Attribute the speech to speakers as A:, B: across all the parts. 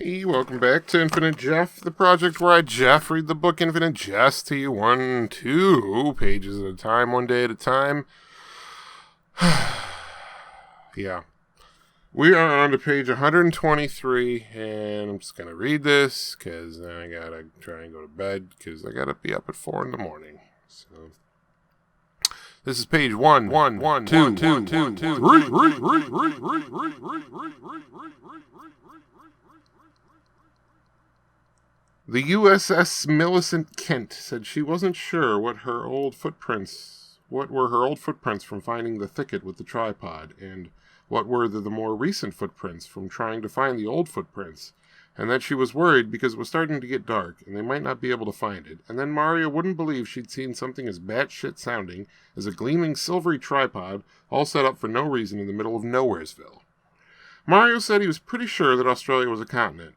A: Hey, welcome back to Infinite Jeff, the project where I, Jeff, read the book Infinite Jest to you 2 pages at a time, 1 day at a time. Yeah. We are on to page 123, and I'm just going to read this, because then I got to try and go to bed, because I got to be up at 4 in the morning. So, this is page 1, 2, 3. The USS Millicent Kent said she wasn't sure what were her old footprints from finding the thicket with the tripod, and what were the more recent footprints from trying to find the old footprints, and that she was worried because it was starting to get dark, and they might not be able to find it, and then Mario wouldn't believe she'd seen something as batshit sounding as a gleaming silvery tripod all set up for no reason in the middle of Nowheresville. Mario said he was pretty sure that Australia was a continent.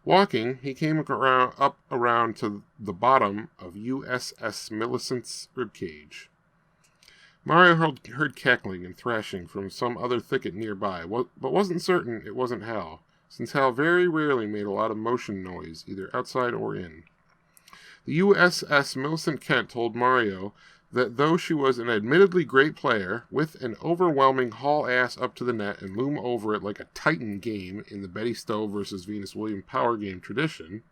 A: Walking, he came up around to the bottom of USS Millicent's ribcage. Mario heard cackling and thrashing from some other thicket nearby, but wasn't certain it wasn't Hal, since Hal very rarely made a lot of motion noise, either outside or in. The USS Millicent Kent told Mario that though she was an admittedly great player, with an overwhelming haul ass up to the net and loom over it like a Titan game in the Betty Stowe vs. Venus Williams power game tradition,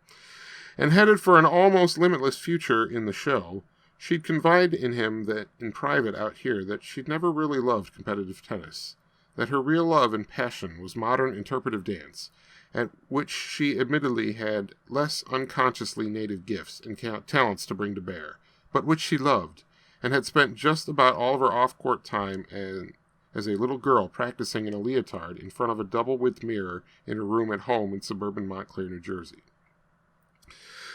A: and headed for an almost limitless future in the show, she'd confide in him that in private out here that she'd never really loved competitive tennis, that her real love and passion was modern interpretive dance, at which she admittedly had less unconsciously native gifts and talents to bring to bear, but which she loved, and had spent just about all of her off-court time as a little girl practicing in a leotard in front of a double-width mirror in her room at home in suburban Montclair, New Jersey.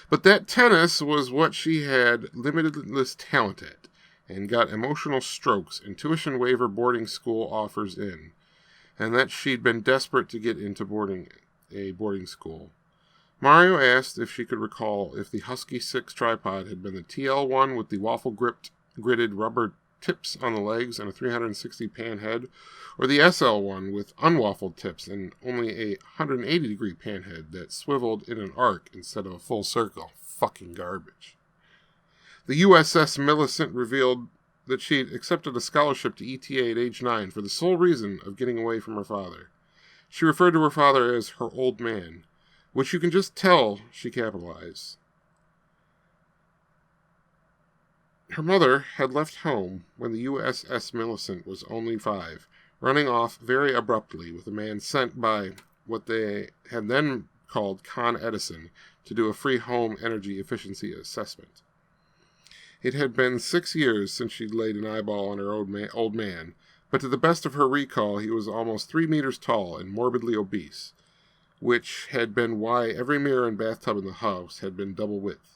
A: But that tennis was what she had limitless talent at, and got emotional strokes and tuition waiver boarding school offers in, and that she'd been desperate to get into a boarding school. Mario asked if she could recall if the Husky 6 tripod had been the TL1 with the waffle-gridded rubber tips on the legs and a 360 pan head, or the SL1 with unwaffled tips and only a 180-degree pan head that swiveled in an arc instead of a full circle. Fucking garbage. The USS Millicent revealed that she'd accepted a scholarship to ETA at age 9 for the sole reason of getting away from her father. She referred to her father as her old man, which you can just tell she capitalized. Her mother had left home when the USS Millicent was only 5, running off very abruptly with a man sent by what they had then called Con Edison to do a free home energy efficiency assessment. It had been 6 years since she'd laid an eyeball on her old man, but to the best of her recall he was almost 3 meters tall and morbidly obese, which had been why every mirror and bathtub in the house had been double width.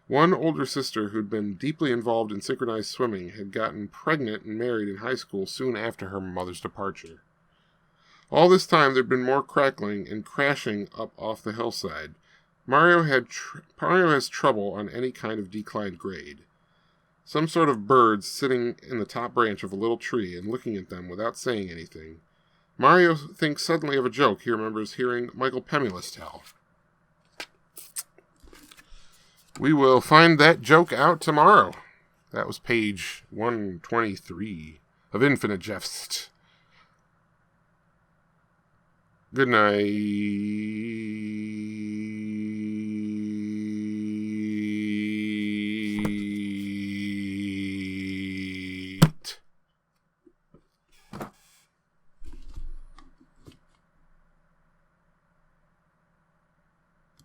A: One older sister who'd been deeply involved in synchronized swimming had gotten pregnant and married in high school soon after her mother's departure. All this time there'd been more crackling and crashing up off the hillside. Mario has trouble on any kind of declined grade. Some sort of birds sitting in the top branch of a little tree and looking at them without saying anything. Mario thinks suddenly of a joke he remembers hearing Michael Pemulus tell. We will find that joke out tomorrow. That was page 123 of Infinite Jest. Good night.